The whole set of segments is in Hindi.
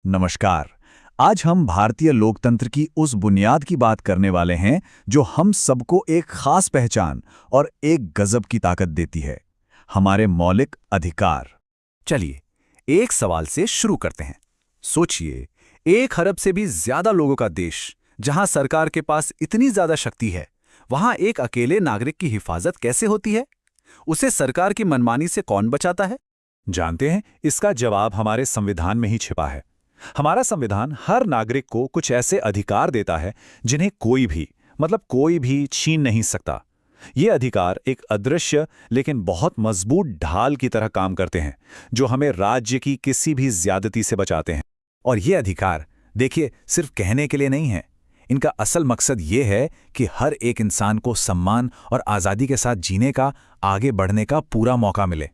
नमस्कार। आज हम भारतीय लोकतंत्र की उस बुनियाद की बात करने वाले हैं जो हम सबको एक खास पहचान और एक गजब की ताकत देती है, हमारे मौलिक अधिकार। चलिए, एक सवाल से शुरू करते हैं। सोचिए, 1 अरब से भी ज्यादा लोगों का देश, जहां सरकार के पास इतनी ज्यादा शक्ति है, वहां एक अकेले नागरिक की हिफाजत कैसे होती है? उसे सरकार की मनमानी से कौन बचाता है? जानते हैं, इसका जवाब हमारे संविधान में ही छिपा है। हमारा संविधान हर नागरिक को कुछ ऐसे अधिकार देता है जिन्हें कोई भी छीन नहीं सकता। ये अधिकार एक अदृश्य लेकिन बहुत मजबूत ढाल की तरह काम करते हैं, जो हमें राज्य की किसी भी ज्यादती से बचाते हैं। और ये अधिकार, देखिए, सिर्फ कहने के लिए नहीं है। इनका असल मकसद ये है कि हर एक इंसान को सम्मान और आज़ादी के साथ जीने का, आगे बढ़ने का पूरा मौका मिले,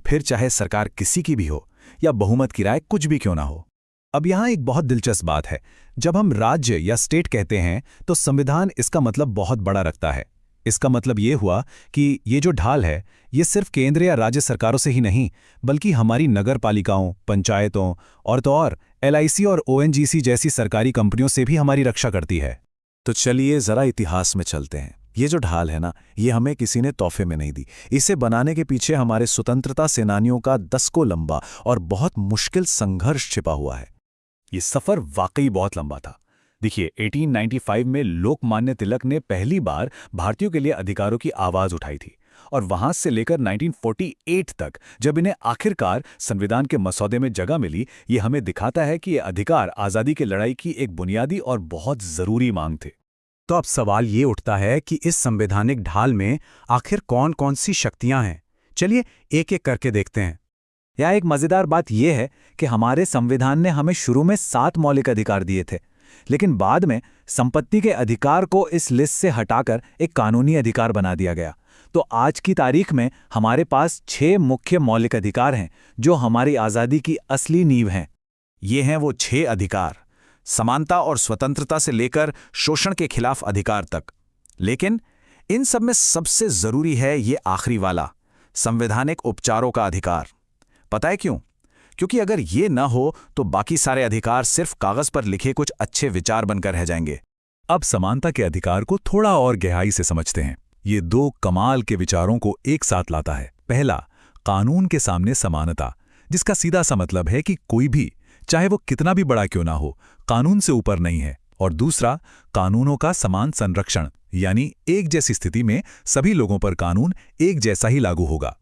फिर चाहे सरकार किसी की भी हो या बहुमत की राय कुछ भी क्यों ना हो। अब यहाँ एक बहुत दिलचस्प बात है। जब हम राज्य या स्टेट कहते हैं तो संविधान इसका मतलब बहुत बड़ा रखता है। इसका मतलब ये हुआ कि ये जो ढाल है, ये सिर्फ केंद्र या राज्य सरकारों से ही नहीं, बल्कि हमारी नगर पालिकाओं, पंचायतों और LIC और ONGC जैसी सरकारी कंपनियों से भी हमारी रक्षा करती है। तो चलिए जरा इतिहास में चलते हैं। ये जो ढाल है ना, ये हमें किसी ने तोहफे में नहीं दी। इसे बनाने के पीछे हमारे स्वतंत्रता सेनानियों का दशकों लंबा और बहुत मुश्किल संघर्ष छिपा हुआ है। ये सफर वाकई बहुत लंबा था। देखिए, 1895 में लोकमान्य तिलक ने पहली बार भारतीयों के लिए अधिकारों की आवाज उठाई थी, और वहां से लेकर 1948 तक, जब इन्हें आखिरकार संविधान के मसौदे में जगह मिली, ये हमें दिखाता है कि ये अधिकार आज़ादी की लड़ाई की एक बुनियादी और बहुत ज़रूरी मांग थे। तो अब सवाल ये उठता है कि इस संवैधानिक ढाल में आखिर कौन कौन सी शक्तियां हैं? चलिए एक एक करके देखते हैं। यह एक मजेदार बात यह है कि हमारे संविधान ने हमें शुरू में 7 मौलिक अधिकार दिए थे, लेकिन बाद में संपत्ति के अधिकार को इस लिस्ट से हटाकर एक कानूनी अधिकार बना दिया गया। तो आज की तारीख में हमारे पास 6 मुख्य मौलिक अधिकार हैं जो हमारी आज़ादी की असली नींव हैं। ये हैं वो 6 अधिकार, समानता और स्वतंत्रता से लेकर शोषण के खिलाफ अधिकार तक। लेकिन इन सब में सबसे जरूरी है ये आखिरी वाला, संवैधानिक उपचारों का अधिकार। पता है क्यों? क्योंकि अगर ये न हो तो बाकी सारे अधिकार सिर्फ कागज पर लिखे कुछ अच्छे विचार बनकर रह जाएंगे। अब समानता के अधिकार को थोड़ा और गहराई से समझते हैं। ये 2 कमाल के विचारों को एक साथ लाता है। पहला, कानून के सामने समानता, जिसका सीधा सा मतलब है कि कोई भी, चाहे वो कितना भी बड़ा क्यों ना हो, कानून से ऊपर नहीं है। और दूसरा, कानूनों का समान संरक्षण, यानी एक जैसी स्थिति में सभी लोगों पर कानून एक जैसा ही लागू होगा।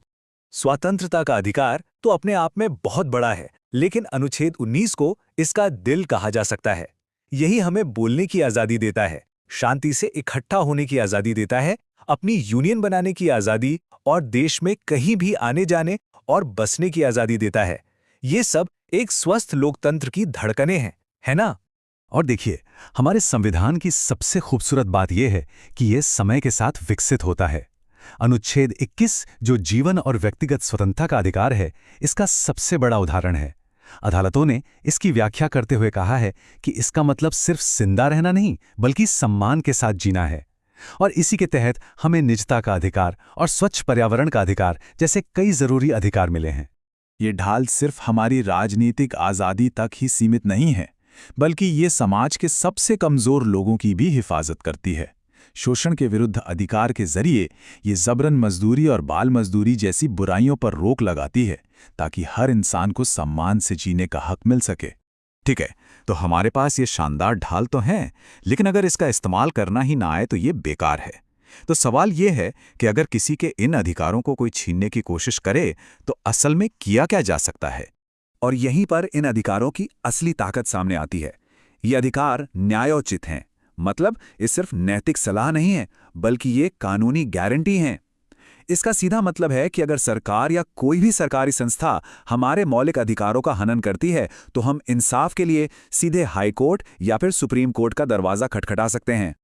स्वतंत्रता का अधिकार तो अपने आप में बहुत बड़ा है, लेकिन अनुच्छेद 19 को इसका दिल कहा जा सकता है। यही हमें बोलने की आज़ादी देता है, शांति से इकट्ठा होने की आज़ादी देता है, अपनी यूनियन बनाने की आज़ादी और देश में कहीं भी आने जाने और बसने की आज़ादी देता है। ये सब एक स्वस्थ लोकतंत्र की धड़कनें हैं, है ना? और देखिए, हमारे संविधान की सबसे खूबसूरत बात यह है कि यह समय के साथ विकसित होता है। अनुच्छेद 21, जो जीवन और व्यक्तिगत स्वतंत्रता का अधिकार है, इसका सबसे बड़ा उदाहरण है। अदालतों ने इसकी व्याख्या करते हुए कहा है कि इसका मतलब सिर्फ जिंदा रहना नहीं, बल्कि सम्मान के साथ जीना है। और इसी के तहत हमें निजता का अधिकार और स्वच्छ पर्यावरण का अधिकार जैसे कई जरूरी अधिकार मिले हैं। ये ढाल सिर्फ हमारी राजनीतिक आज़ादी तक ही सीमित नहीं है, बल्कि ये समाज के सबसे कमज़ोर लोगों की भी हिफाजत करती है। शोषण के विरुद्ध अधिकार के जरिए ये जबरन मजदूरी और बाल मजदूरी जैसी बुराइयों पर रोक लगाती है, ताकि हर इंसान को सम्मान से जीने का हक मिल सके। ठीक है, तो हमारे पास ये शानदार ढाल तो हैं, लेकिन अगर इसका इस्तेमाल करना ही ना आए तो ये बेकार है। तो सवाल ये है कि अगर किसी के इन अधिकारों को कोई छीनने की कोशिश करे तो असल में किया क्या जा सकता है? और यहीं पर इन अधिकारों की असली ताकत सामने आती है। ये अधिकार न्यायोचित हैं, मतलब ये सिर्फ नैतिक सलाह नहीं है, बल्कि ये कानूनी गारंटी हैं। इसका सीधा मतलब है कि अगर सरकार या कोई भी सरकारी संस्था हमारे मौलिक अधिकारों का हनन करती है, तो हम इंसाफ के लिए सीधे हाई कोर्ट या फिर सुप्रीम कोर्ट का दरवाजा खटखटा सकते हैं।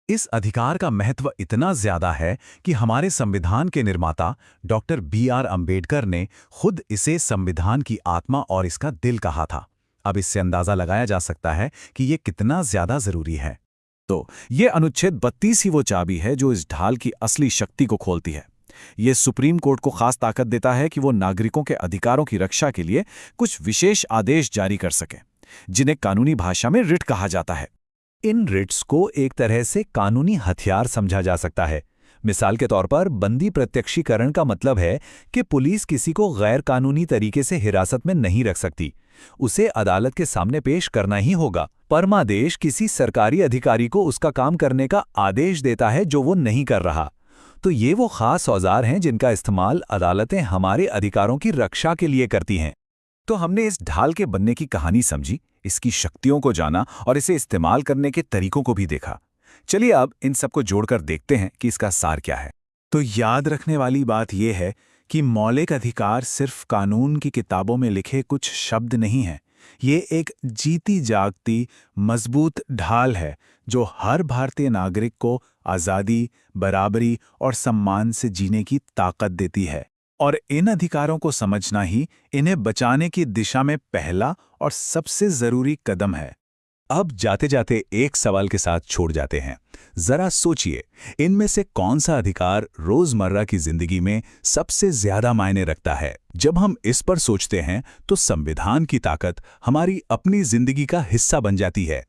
इस अधिकार का महत्व इतना ज्यादा है कि हमारे संविधान के निर्माता डॉक्टर BR अंबेडकर ने खुद इसे संविधान की आत्मा और इसका दिल कहा था। अब इससे अंदाजा लगाया जा सकता है कि ये कितना ज्यादा जरूरी है। तो ये अनुच्छेद 32 ही वो चाबी है जो इस ढाल की असली शक्ति को खोलती है। ये सुप्रीम कोर्ट को खास ताकत देता है कि वो नागरिकों के अधिकारों की रक्षा के लिए कुछ विशेष आदेश जारी कर सके। जिन्हें कानूनी भाषा में रिट कहा जाता है। इन रिट्स को एक तरह से कानूनी हथियार समझा जा सकता है। मिसाल के तौर पर बंदी प्रत्यक्षीकरण का मतलब है कि पुलिस किसी को गैर कानूनी तरीके से हिरासत में नहीं रख सकती, उसे अदालत के सामने पेश करना ही होगा। परमादेश किसी सरकारी अधिकारी को उसका काम करने का आदेश देता है जो वो नहीं कर रहा। तो ये वो खास औजार हैं जिनका इस्तेमाल अदालतें हमारे अधिकारों की रक्षा के लिए करती हैं। तो हमने इस ढाल के बनने की कहानी समझी, इसकी शक्तियों को जाना और इसे इस्तेमाल करने के तरीकों को भी देखा। चलिए अब इन सबको जोड़कर देखते हैं कि इसका सार क्या है। तो याद रखने वाली बात यह है कि मौलिक अधिकार सिर्फ कानून की किताबों में लिखे कुछ शब्द नहीं हैं। ये एक जीती जागती मजबूत ढाल है जो हर भारतीय नागरिक को आज़ादी, बराबरी और सम्मान से जीने की ताकत देती है। और इन अधिकारों को समझना ही इन्हें बचाने की दिशा में पहला और सबसे ज़रूरी कदम है। अब जाते जाते एक सवाल के साथ छोड़ जाते हैं। जरा सोचिए, इनमें से कौन सा अधिकार रोजमर्रा की जिंदगी में सबसे ज्यादा मायने रखता है? जब हम इस पर सोचते हैं तो संविधान की ताकत हमारी अपनी जिंदगी का हिस्सा बन जाती है।